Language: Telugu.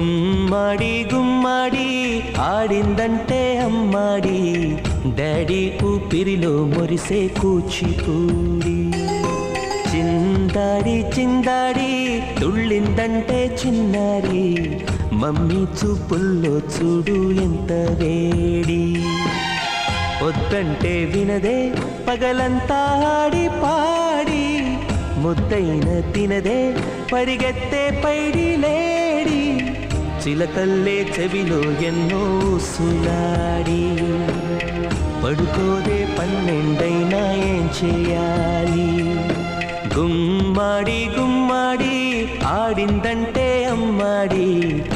గుమ్మడి గుమ్మడి ఆడిందంటే అమ్మాడి, డాడీ ఊపిరిలో మురిసే కూచిపూడి. చిందాడి చిందాడి తుళ్ళిందంటే చిన్నారి, మమ్మీ చూపుల్లో చూడు ఎంత వేడి. వద్దంటే వినదే పగలంతా ఆడి పాడి, ముద్దైన తినదే పరిగెత్తే పైడి లేడి. చిలకల్లే చెవిలో ఎన్నో సులాడి, పడుకోదే పన్నెండైనా ఏం చేయాలి. గుమ్మాడి గుమ్మాడి ఆడిందంటే అమ్మాడి,